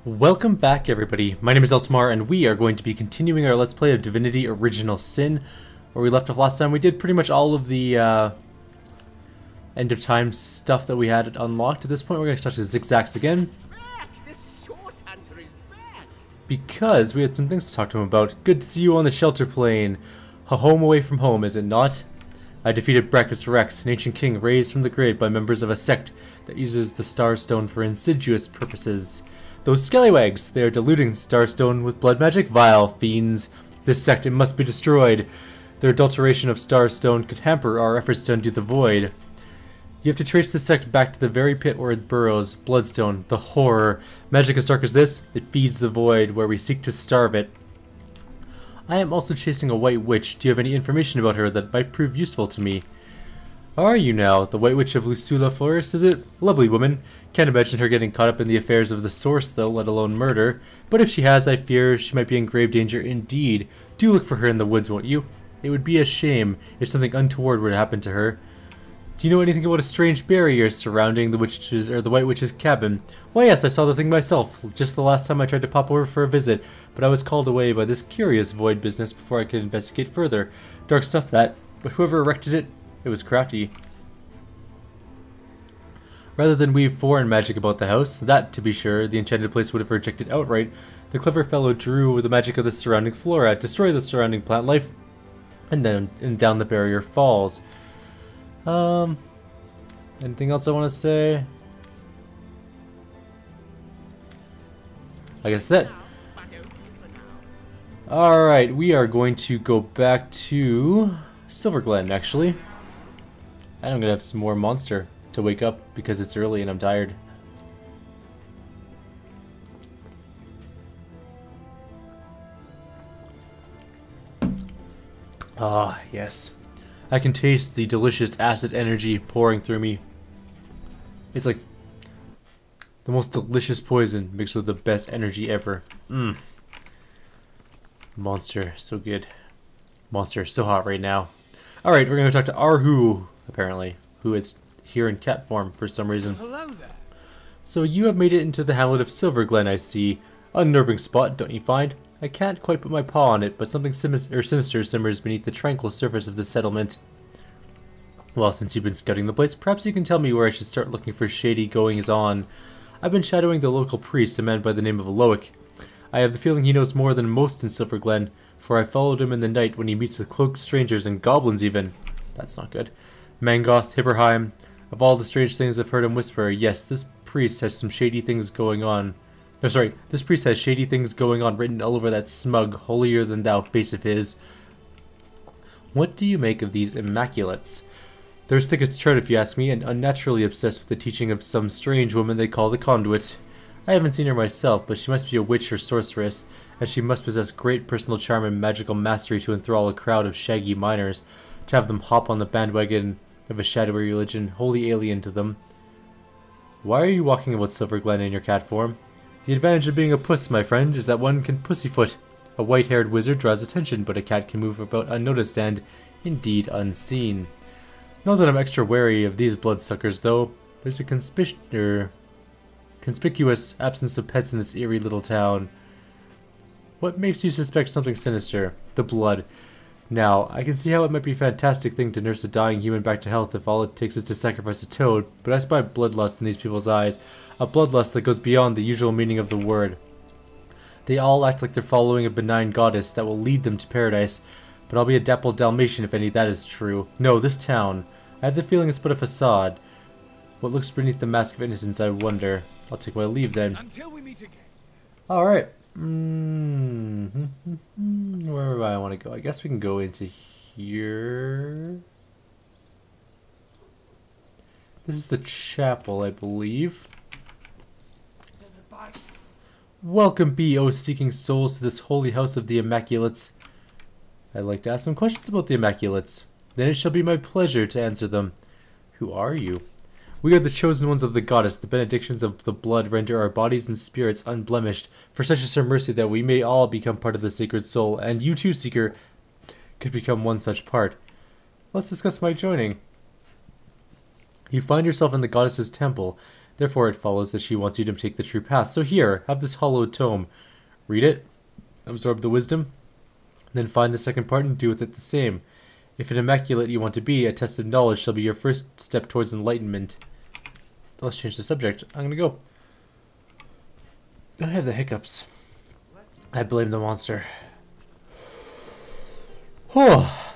Welcome back, everybody. My name is Eltimar, and we are going to be continuing our Let's Play of Divinity Original Sin. Where we left off last time, we did pretty much all of the end of time stuff that we had unlocked. At this point, we're going to touch the zigzags again. The source hunter is back. Because we had some things to talk to him about. Good to see you on the shelter plane. A home away from home, is it not? I defeated Brachus Rex, an ancient king raised from the grave by members of a sect that uses the Starstone for insidious purposes. Those scallywags, they are diluting Starstone with blood magic, vile fiends. This sect, it must be destroyed. Their adulteration of Starstone could hamper our efforts to undo the void. You have to trace this sect back to the very pit where it burrows. Bloodstone, the horror. Magic as dark as this, it feeds the void where we seek to starve it. I am also chasing a white witch. Do you have any information about her that might prove useful to me? Are you now? The White Witch of Lucula Forest, is it? Lovely woman. Can't imagine her getting caught up in the affairs of the Source, though, let alone murder. But if she has, I fear she might be in grave danger indeed. Do look for her in the woods, won't you? It would be a shame if something untoward were to happen to her. Do you know anything about a strange barrier surrounding the witch's or the White Witch's cabin? Why, yes, I saw the thing myself, just the last time I tried to pop over for a visit, but I was called away by this curious void business before I could investigate further. Dark stuff that, but whoever erected it, it was crafty. Rather than weave foreign magic about the house, that, to be sure, the enchanted place would have rejected outright, the clever fellow drew the magic of the surrounding flora, destroy the surrounding plant life, and down the barrier falls. Anything else I want to say? I guess that. Alright, we are going to go back to Silverglen, actually. And I'm going to have some more monster to wake up because it's early and I'm tired. Ah, yes. I can taste the delicious acid energy pouring through me. It's like the most delicious poison mixed with the best energy ever. Mmm. Monster, so good. Monster, so hot right now. Alright, we're going to talk to Arhu, apparently, who is here in cat form for some reason. Hello there. So you have made it into the hamlet of Silverglen, I see. Unnerving spot, don't you find? I can't quite put my paw on it, but something sinister simmers beneath the tranquil surface of the settlement. Well, since you've been scouting the place, perhaps you can tell me where I should start looking for shady goings-on. I've been shadowing the local priest, a man by the name of Loic. I have the feeling he knows more than most in Silverglen, for I followed him in the night when he meets with cloaked strangers and goblins even. That's not good. Mangoth, Hibberheim. Of all the strange things I've heard him whisper, yes, this priest has some shady things going on. No, sorry, this priest has shady things going on written all over that smug, holier-than-thou face of his. What do you make of these immaculates? They're as thick as trout if you ask me, and unnaturally obsessed with the teaching of some strange woman they call the Conduit. I haven't seen her myself, but she must be a witch or sorceress, and she must possess great personal charm and magical mastery to enthrall a crowd of shaggy miners, to have them hop on the bandwagon of a shadowy religion wholly alien to them. Why are you walking about Silverglen in your cat form? The advantage of being a puss, my friend, is that one can pussyfoot. A white-haired wizard draws attention, but a cat can move about unnoticed and, indeed, unseen. Not that I'm extra wary of these bloodsuckers, though. There's a conspicuous absence of pets in this eerie little town. What makes you suspect something sinister? The blood. Now, I can see how it might be a fantastic thing to nurse a dying human back to health if all it takes is to sacrifice a toad, but I spy bloodlust in these people's eyes, a bloodlust that goes beyond the usual meaning of the word. They all act like they're following a benign goddess that will lead them to paradise, but I'll be a dappled Dalmatian if any of that is true. No, this town. I have the feeling it's but a facade. What looks beneath the mask of innocence, I wonder. I'll take my leave then. Until we meet again. Alright. Where do I want to go? I guess we can go into here. This is the chapel, I believe. Welcome be, O seeking souls, to this holy house of the Immaculates. I'd like to ask some questions about the Immaculates. Then it shall be my pleasure to answer them. Who are you? We are the chosen ones of the goddess. The benedictions of the blood render our bodies and spirits unblemished. For such is her mercy that we may all become part of the sacred soul, and you too, Seeker, could become one such part. Let's discuss my joining. You find yourself in the goddess's temple. Therefore, it follows that she wants you to take the true path. So here, have this hollowed tome. Read it, absorb the wisdom, then find the second part and do with it the same. If an immaculate you want to be, a test of knowledge shall be your first step towards enlightenment. Let's change the subject. I'm gonna go. I have the hiccups. I blame the monster. Oh.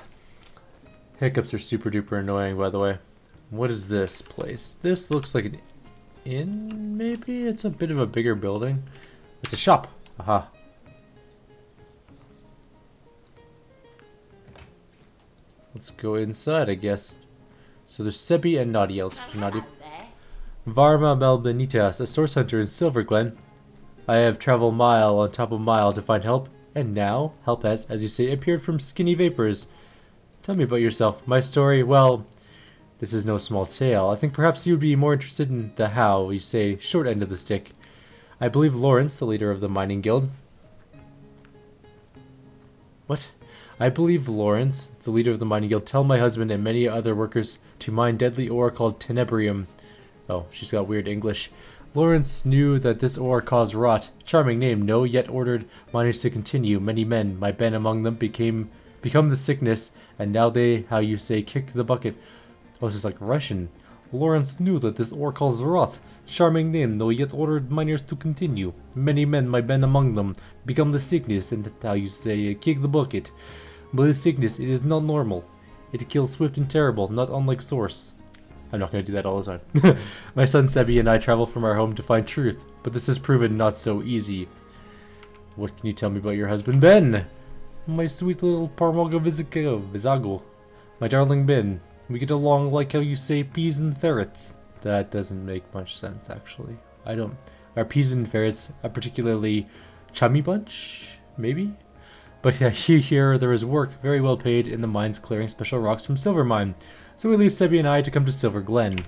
Hiccups are super duper annoying, by the way. What is this place? This looks like an inn, maybe? It's a bit of a bigger building. It's a shop. Aha. Let's go inside, I guess. So there's Sebi and Nadia. Let's pick Nadia. Varma Melbenitas, a source hunter in Silverglen. I have traveled mile on top of mile to find help, and now help has, as you say, appeared from skinny vapors. Tell me about yourself. My story, well, this is no small tale. I think perhaps you would be more interested in the how, you say, short end of the stick. I believe Lawrence, the leader of the mining guild. What? I believe Lawrence, the leader of the mining guild, tell my husband and many other workers to mine deadly ore called tenebrium. Oh, she's got weird English. Lawrence knew that this ore caused rot. Charming name, no, yet ordered miners to continue. Many men, my Ben among them, become the sickness, and now they, how you say, kick the bucket. Oh, this is like Russian. Lawrence knew that this ore caused rot. Charming name, no, yet ordered miners to continue. Many men, my Ben among them, become the sickness, and how you say, kick the bucket. But the sickness, it is not normal. It kills swift and terrible, not unlike source. I'm not going to do that all the time. My son Sebi and I travel from our home to find truth, but this has proven not so easy. What can you tell me about your husband, Ben? My sweet little Parmoga Vizago. My darling Ben. We get along like how you say peas and ferrets. That doesn't make much sense, actually. Are peas and ferrets a particularly chummy bunch? Maybe? But yeah, here there is work, very well paid, in the mines clearing special rocks from silver mine. So we leave Sebi and I to come to Silverglen.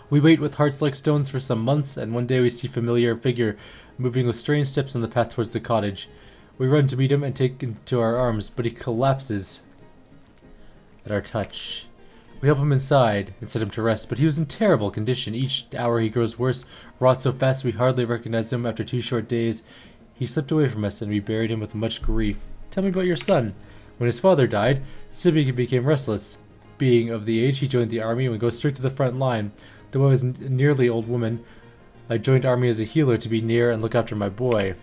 We wait with hearts like stones for some months, and one day we see a familiar figure moving with strange steps on the path towards the cottage. We run to meet him and take him to our arms, but he collapses at our touch. We help him inside and set him to rest, but he was in terrible condition. Each hour he grows worse, rots so fast we hardly recognize him after 2 short days. He slipped away from us, and we buried him with much grief. Tell me about your son. When his father died, Sibi became restless. Being of the age, he joined the army and would go straight to the front line. Though I was a nearly old woman, I joined army as a healer to be near and look after my boy.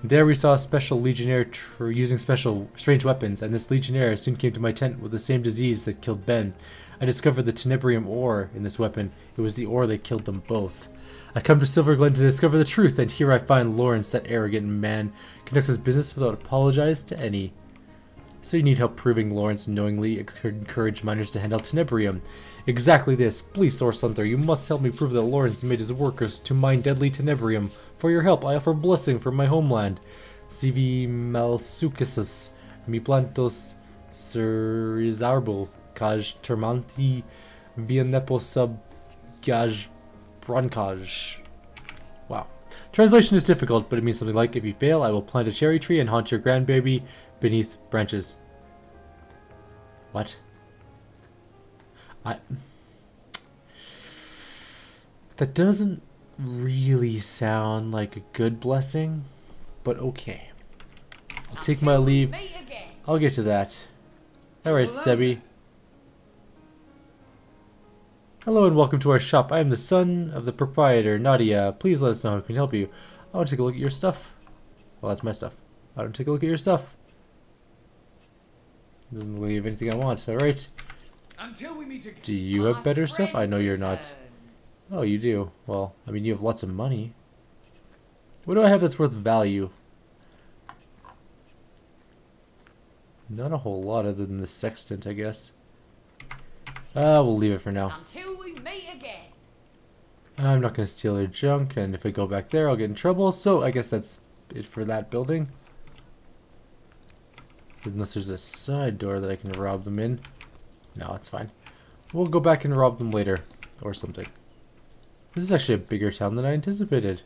There we saw a special legionnaire using special strange weapons, and this legionnaire soon came to my tent with the same disease that killed Ben. I discovered the tenebrium ore in this weapon. It was the ore that killed them both. I come to Silverglen to discover the truth, and here I find Lawrence, that arrogant man, conducts his business without apologize to any. So you need help proving Lawrence knowingly encouraged miners to hand out tenebrium. Exactly this. Please, Source Hunter, you must help me prove that Lawrence made his workers to mine deadly tenebrium. For your help, I offer blessing from my homeland. Sivi malsucasus, mi plantos serizarbul, kaj termanti vienepo sub gaj broncage. Wow. Translation is difficult, but it means something like, if you fail, I will plant a cherry tree and haunt your grandbaby beneath branches. What? That doesn't really sound like a good blessing, but okay. I'll take my leave. I'll get to that. Alright, Sebi. Hello and welcome to our shop. I am the son of the proprietor, Nadia. Please let us know how we can help you. I want to take a look at your stuff. Well, that's my stuff. I want to take a look at your stuff. Doesn't leave anything I want. Alright. Until we meet again. Do you have better stuff? I know you're not. Oh, you do. Well, I mean, you have lots of money. What do I have that's worth value? Not a whole lot other than the sextant, I guess. We'll leave it for now. Until we meet again. I'm not going to steal their junk, and if I go back there, I'll get in trouble. So I guess that's it for that building. Unless there's a side door that I can rob them in. No, it's fine. We'll go back and rob them later, or something. This is actually a bigger town than I anticipated.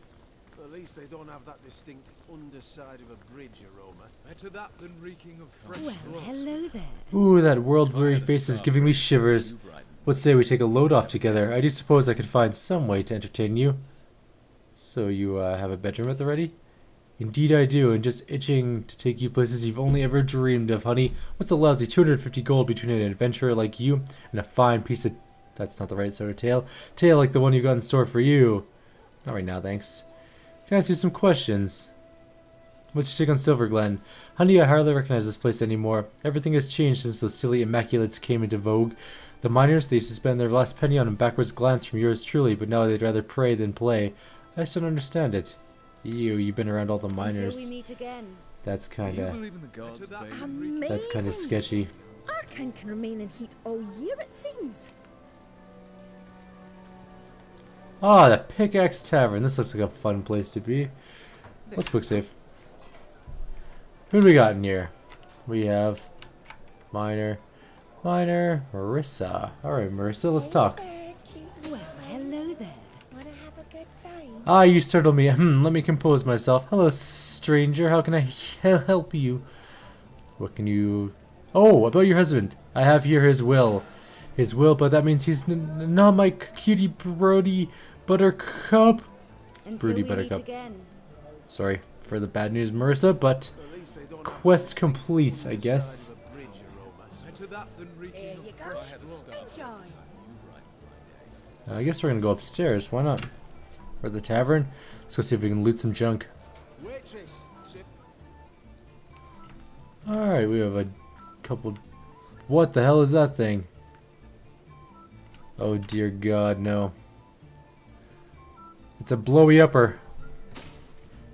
least they don't have that distinct underside of a bridge aroma. Better that than reeking of fresh Well, rust. hello there. Ooh, that world-weary face is giving me shivers. Let's say we take a load off together. I do suppose I could find some way to entertain you. So you have a bedroom at the ready? Indeed I do, and just itching to take you places you've only ever dreamed of, honey. What's a lousy 250 gold between an adventurer like you and a fine piece of... That's not the right sort of tail. Tail like the one you got in store for you. Not right now, thanks. Can I ask you some questions? What's your take on Silverglen? Honey, I hardly recognize this place anymore. Everything has changed since those silly immaculates came into vogue. The miners, they used to spend their last penny on a backwards glance from yours truly, but now they'd rather pray than play. I just don't understand it. You've been around all the miners. Until we meet again. That's kinda... Amazing. That's kinda sketchy. Arcan can remain in heat all year, it seems. Ah, the Pickaxe Tavern. This looks like a fun place to be. Let's quick save. Who do we got in here? We have Miner, Marissa. Alright, Marissa, let's talk. Well, hello there. Wanna have a good time? Ah, you startled me. Let me compose myself. Hello, stranger. How can I help you? What can you... Oh, about your husband. I have here his will. His will, but that means he's not my cutie Brody Buttercup. Broody Buttercup. Sorry for the bad news, Marissa, but quest complete, I guess. Better that than reeking of fresh rust. Enjoy. I guess we're gonna go upstairs. Why not? Or the tavern. Let's go see if we can loot some junk. Alright, we have a couple... What the hell is that thing? Oh dear God, no. It's a blowy upper.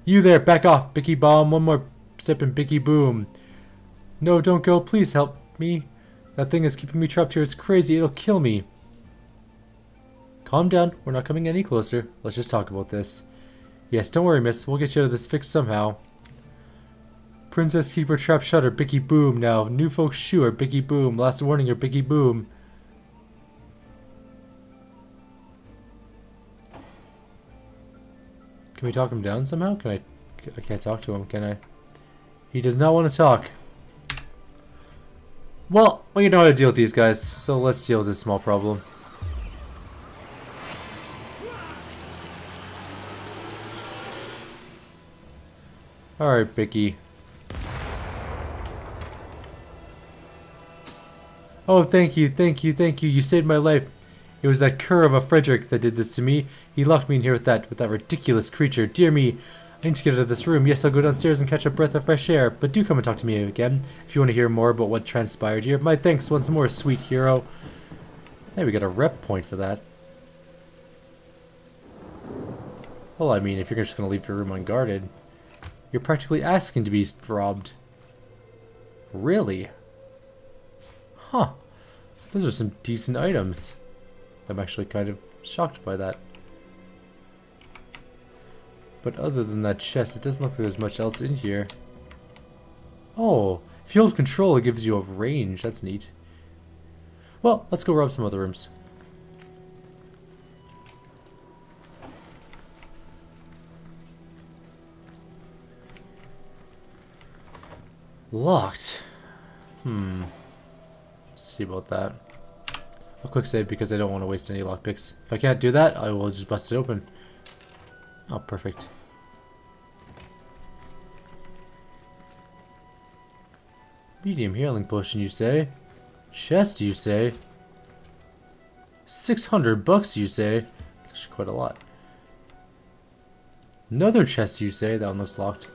You there, back off, Bicky Bomb. One more step and Bicky Boom. No, don't go. Please help me. That thing is keeping me trapped here. It's crazy. It'll kill me. Calm down. We're not coming any closer. Let's just talk about this. Yes, don't worry, miss. We'll get you out of this fix somehow. Princess Keeper Trap Shutter, Bicky Boom now. New folks shoe or Bicky Boom. Last warning or Bicky Boom. Can we talk him down somehow? I can't talk to him, can I? He does not want to talk. Well, you know how to deal with these guys, so let's deal with this small problem. Alright, Bicky. Oh, thank you, thank you, thank you. You saved my life. It was that cur of a Frederick that did this to me. He locked me in here with that ridiculous creature. Dear me, I need to get out of this room. Yes, I'll go downstairs and catch a breath of fresh air. But do come and talk to me again if you want to hear more about what transpired here. My thanks once more, sweet hero. Hey, we got a rep point for that. Well, I mean, if you're just going to leave your room unguarded, you're practically asking to be robbed. Really? Huh. Those are some decent items. I'm actually kind of shocked by that. But other than that chest, it doesn't look like there's much else in here. Oh, if you hold control, it gives you a range. That's neat. Well, let's go rob some other rooms. Locked. See about that. I'll quick save because I don't want to waste any lockpicks. If I can't do that, I will just bust it open. Oh, perfect. Medium healing potion, you say? Chest, you say? 600 bucks, you say? That's actually quite a lot. Another chest, you say? That one looks locked.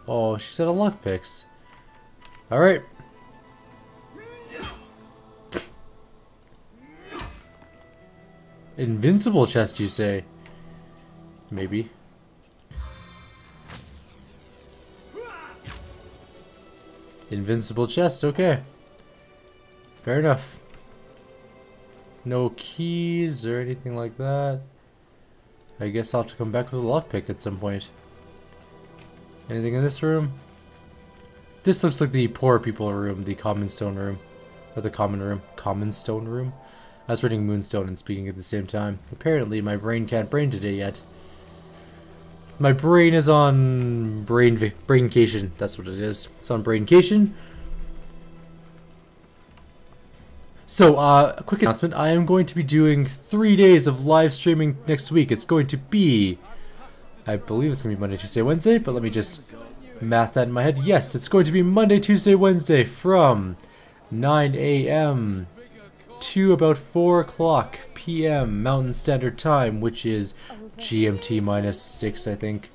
Oh, she said a lockpicks. Alright. Invincible chest, you say? Maybe. Invincible chest, okay. Fair enough. No keys or anything like that. I guess I'll have to come back with a lockpick at some point. Anything in this room? This looks like the poor people room, the common stone room. Or the common room. Common stone room? I was reading Moonstone and speaking at the same time. Apparently, my brain can't brain today yet. My brain is on braincation. That's what it is. It's on braincation. So, a quick announcement. I am going to be doing 3 days of live streaming next week. It's going to be, I believe it's going to be Monday, Tuesday, Wednesday, but let me just math that in my head. Yes, it's going to be Monday, Tuesday, Wednesday from 9 a.m. to about 4 o'clock p.m. Mountain Standard Time, which is GMT minus 6, I think.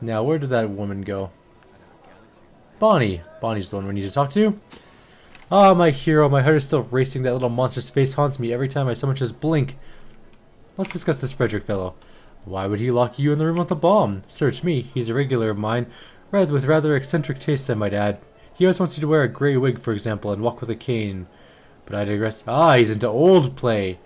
Now, where did that woman go? Bonnie. Bonnie's the one we need to talk to. Ah, my hero. My heart is still racing. That little monster's face haunts me every time I so much as blink. Let's discuss this Frederick fellow. Why would he lock you in the room with the bomb? Search me. He's a regular of mine. With rather eccentric tastes, I might add. He always wants you to wear a grey wig, for example, and walk with a cane. But I digress. Ah, he's into old play.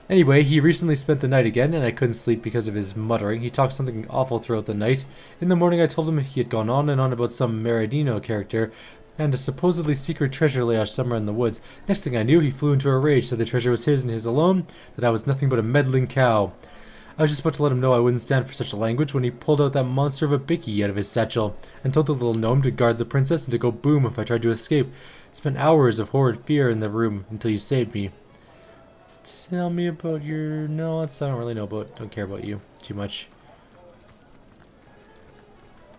Anyway, he recently spent the night again, and I couldn't sleep because of his muttering. He talked something awful throughout the night. In the morning I told him he had gone on and on about some Meridino character, and a supposedly secret treasure lay out somewhere in the woods. Next thing I knew, he flew into a rage, said the treasure was his and his alone, that I was nothing but a meddling cow. I was just about to let him know I wouldn't stand for such a language when he pulled out that monster of a bicky out of his satchel, and told the little gnome to guard the princess and to go boom if I tried to escape. Spent hours of horrid fear in the room until you saved me. Tell me about your... No, I don't really know about... Don't care about you too much.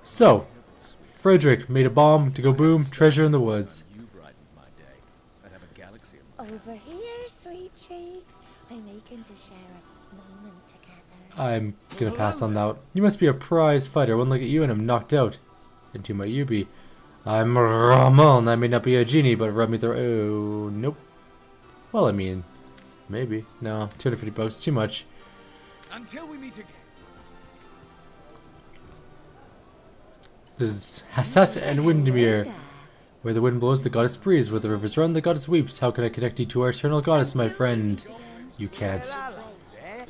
So, Frederick made a bomb to go boom, treasure in the woods. Over here, sweet cheeks. I'm aching to share a moment together. I'm gonna pass on that. You must be a prize fighter. One look at you and I'm knocked out. And who might you be? I'm Ramon. I may not be a genie, but rub me through... Oh, nope. Well, I mean... Maybe. No, 250 bucks, too much. Until we meet again. There's Hassat and Windermere. Where the wind blows, the goddess breathes. Where the rivers run, the goddess weeps. How can I connect you to our eternal goddess, my friend? You can't.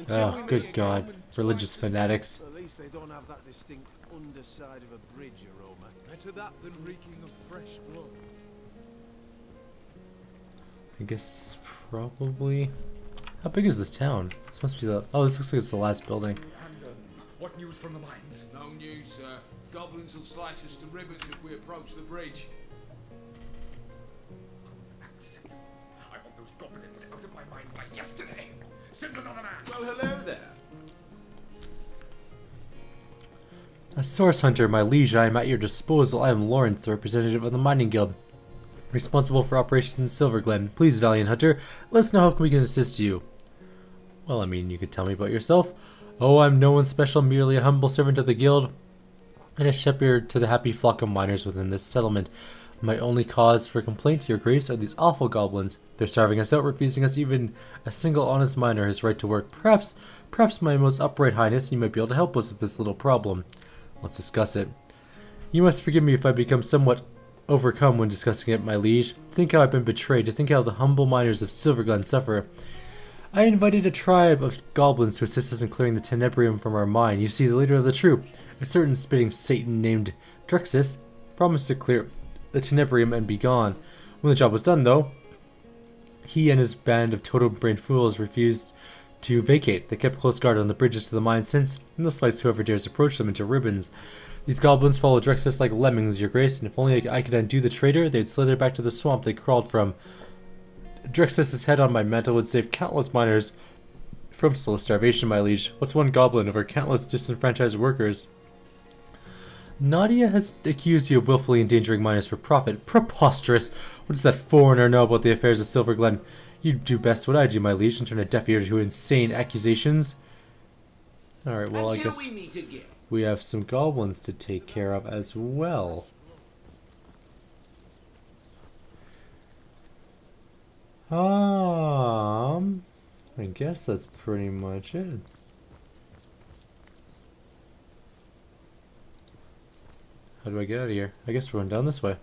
Oh, good God. Religious fanatics. At least they don't have that distinct underside of a bridge aroma. Better that than reeking of fresh blood. I guess this is probably... How big is this town? This must be the... Oh, this looks like it's the last building. What news from the mines? No news, sir. Goblins will slice us to ribbons if we approach the bridge. I want those goblins out of my mind by yesterday. Send another man. Well, hello there. A source hunter, my liege, I am at your disposal. I am Lawrence, the representative of the Mining Guild, responsible for operations in Silverglen. Please, valiant hunter, let us know how we can assist you. Well, I mean, you could tell me about yourself. Oh, I'm no one special, merely a humble servant of the guild, and a shepherd to the happy flock of miners within this settlement. My only cause for complaint, your grace, are these awful goblins. They're starving us out, refusing us even a single honest miner his right to work. Perhaps, my most upright highness, you might be able to help us with this little problem. Let's discuss it. You must forgive me if I become somewhat overcome when discussing it, my liege. Think how I've been betrayed, to think how the humble miners of Silverglen suffer. I invited a tribe of goblins to assist us in clearing the tenebrium from our mine. You see, the leader of the troop, a certain spitting Satan named Drexus, promised to clear the tenebrium and be gone. When the job was done, though, he and his band of totem-brained fools refused to vacate. They kept close guard on the bridges to the mine since, and they'll slice whoever dares approach them into ribbons. These goblins follow Drexus like lemmings, your grace, and if only I could undo the traitor, they'd slither back to the swamp they crawled from. Drexus's head on my mantle would save countless miners from slow starvation, my liege. What's one goblin over countless disenfranchised workers? Nadia has accused you of willfully endangering miners for profit. Preposterous! What does that foreigner know about the affairs of Silverglen? You'd do best what I do, my liege, and turn a deaf ear to insane accusations. Alright, well, I guess we have some goblins to take care of as well. I guess that's pretty much it. How do I get out of here? I guess we're going down this way.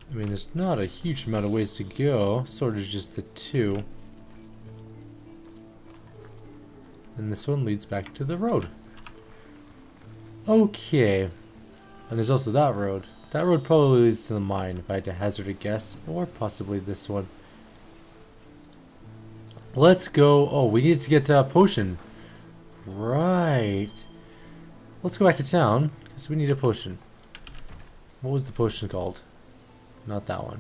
I mean, there's not a huge amount of ways to go. Sort of just the two. And this one leads back to the road. Okay. And there's also that road. That road probably leads to the mine, if I had to hazard a guess. Or possibly this one. Let's go. Oh, we need to get a potion. Right. Let's go back to town, because we need a potion. What was the potion called? Not that one.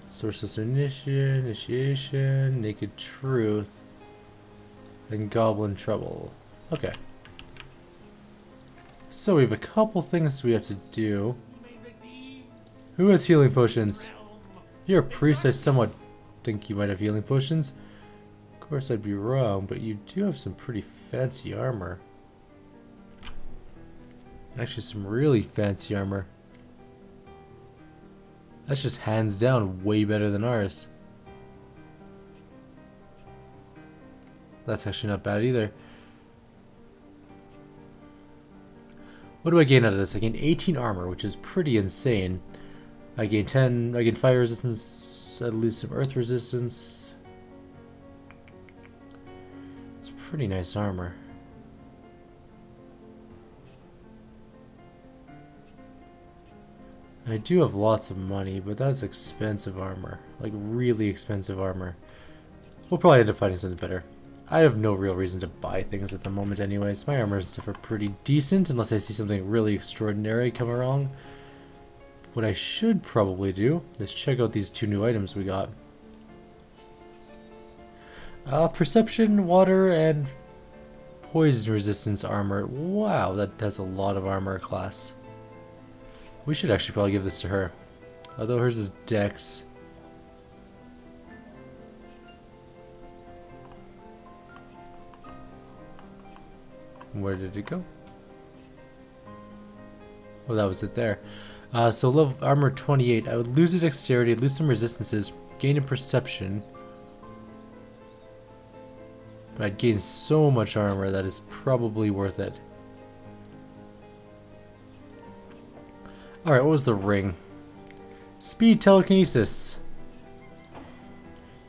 Sources of initiation, naked truth, and goblin trouble. Okay. So we have a couple things we have to do. Who has healing potions? You're a priest, I somewhat think you might have healing potions. Of course I'd be wrong, but you do have some pretty fancy armor. Actually some really fancy armor. That's just hands down way better than ours. That's actually not bad either. What do I gain out of this? I gain 18 armor, which is pretty insane. I gain 10, I gain fire resistance, I lose some earth resistance. It's pretty nice armor. I do have lots of money, but that's expensive armor. Like, really expensive armor. We'll probably end up finding something better. I have no real reason to buy things at the moment anyways. My armor and stuff are pretty decent, unless I see something really extraordinary come along. What I should probably do is check out these two new items we got. Perception, water, and poison resistance armor. Wow, that has a lot of armor class. We should actually probably give this to her. Although hers is Dex. Where did it go? Oh, that was it there. So level armor 28. I would lose a dexterity, lose some resistances, gain a perception. But I'd gain so much armor that is probably worth it. Alright, what was the ring? Speed telekinesis.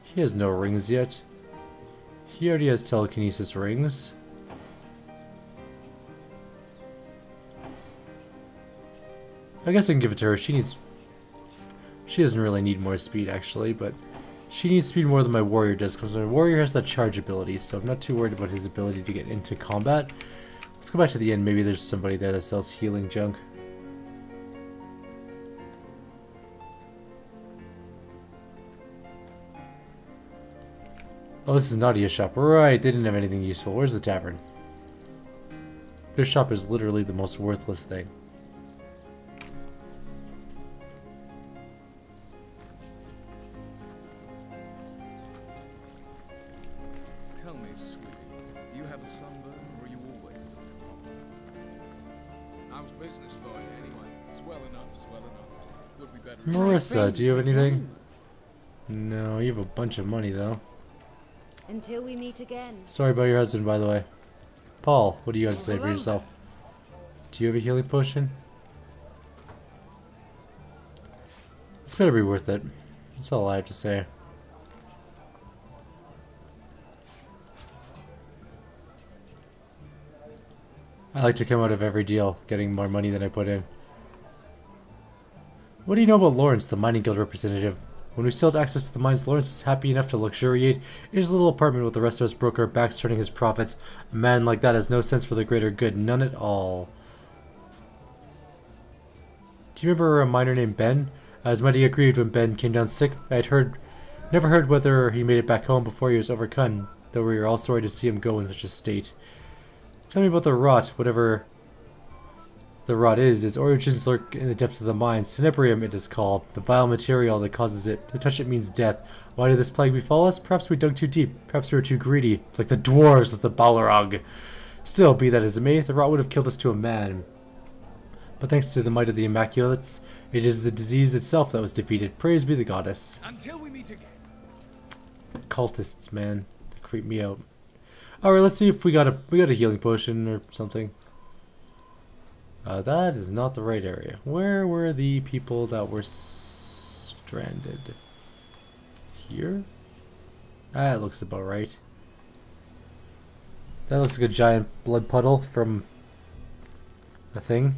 He has no rings yet. He already has telekinesis rings. I guess I can give it to her. She doesn't really need more speed actually, but she needs speed more than my warrior does because my warrior has that charge ability, so I'm not too worried about his ability to get into combat. Let's go back to the end. Maybe there's somebody there that sells healing junk. Oh, this is Nadia's shop. Right, they didn't have anything useful. Where's the tavern? This shop is literally the most worthless thing. Tell me, sweetie, do you have a sunburn, or are you always looking how's business for you, anyway? Swell enough, swell enough. Would be better. Marissa, do you have anything? No, you have a bunch of money though. Until we meet again. Sorry about your husband, by the way. Paul, what do you have to say for yourself? Do you have a healing potion? This better be worth it. That's all I have to say. I like to come out of every deal getting more money than I put in. What do you know about Lawrence, the mining guild representative? When we still had access to the mines, Lawrence was happy enough to luxuriate in his little apartment with the rest of us broke our backs turning his profits. A man like that has no sense for the greater good, none at all. Do you remember a miner named Ben? I was mighty aggrieved when Ben came down sick. I had never heard whether he made it back home before he was overcome, though we were all sorry to see him go in such a state. Tell me about the rot, whatever the rot is. Its origins lurk in the depths of the mines. Tenebrium it is called, the vile material that causes it. To touch it means death. Why did this plague befall us? Perhaps we dug too deep. Perhaps we were too greedy, like the dwarves of the Balrog. Still, be that as it may, the rot would have killed us to a man. But thanks to the might of the Immaculates, it is the disease itself that was defeated. Praise be the goddess. Until we meet again. Cultists, man. They creep me out. Alright, let's see if we got a healing potion or something. That is not the right area. Where were the people that were stranded? Here? That looks about right. That looks like a giant blood puddle from a thing.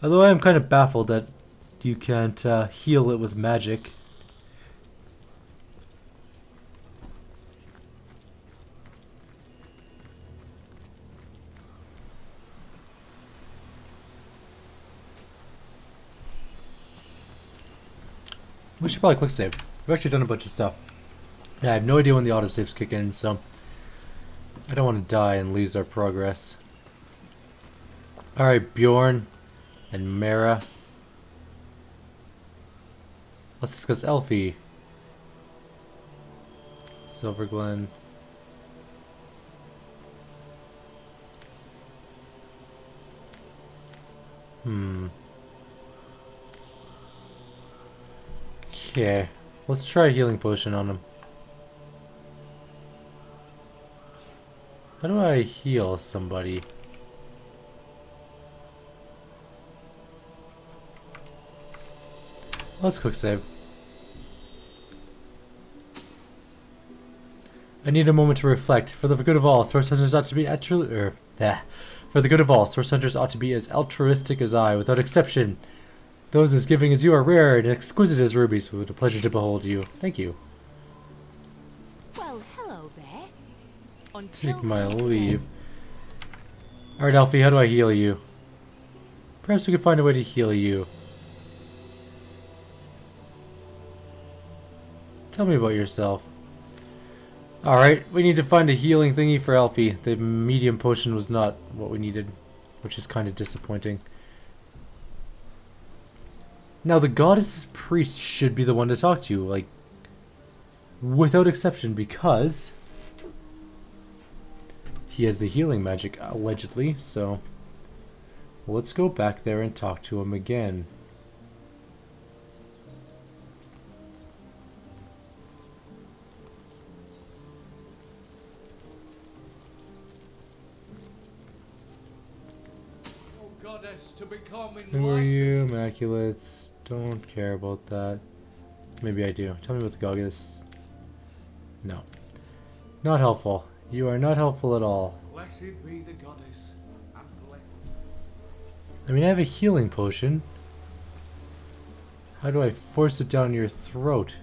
Although I am kind of baffled that you can't heal it with magic. We should probably quick save. We've actually done a bunch of stuff. Yeah, I have no idea when the autosaves kick in, so I don't want to die and lose our progress. Alright, Bjorn and Mara. Let's discuss Elfie. Silverglen. Okay, let's try a healing potion on him. How do I heal somebody? Let's quick save. I need a moment to reflect. For the good of all, source hunters ought to be For the good of all, source hunters ought to be as altruistic as I, without exception. Those as giving as you are rare and exquisite as rubies. It was a pleasure to behold you. Thank you. Well, hello there. Take my leave. Alright, Elfie, how do I heal you? Perhaps we could find a way to heal you. Tell me about yourself. Alright, we need to find a healing thingy for Elfie. The medium potion was not what we needed, which is kind of disappointing. Now, the goddess's priest should be the one to talk to, like, without exception, because he has the healing magic, allegedly, so let's go back there and talk to him again. Oh, goddess, to become Who are enlightened. you, Immaculates? Don't care about that. Maybe I do. Tell me about the goddess. No. Not helpful. You are not helpful at all. Blessed be the goddess, and blessed. I mean, I have a healing potion. How do I force it down your throat?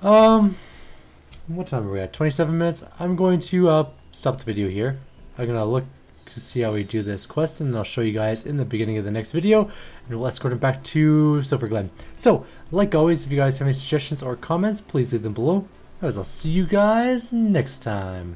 What time are we at? 27 minutes? I'm going to stop the video here. I'm going to look to see how we do this quest, and I'll show you guys in the beginning of the next video, and we'll escort him back to Silverglen. So, like always, if you guys have any suggestions or comments, please leave them below. Otherwise, I'll see you guys next time.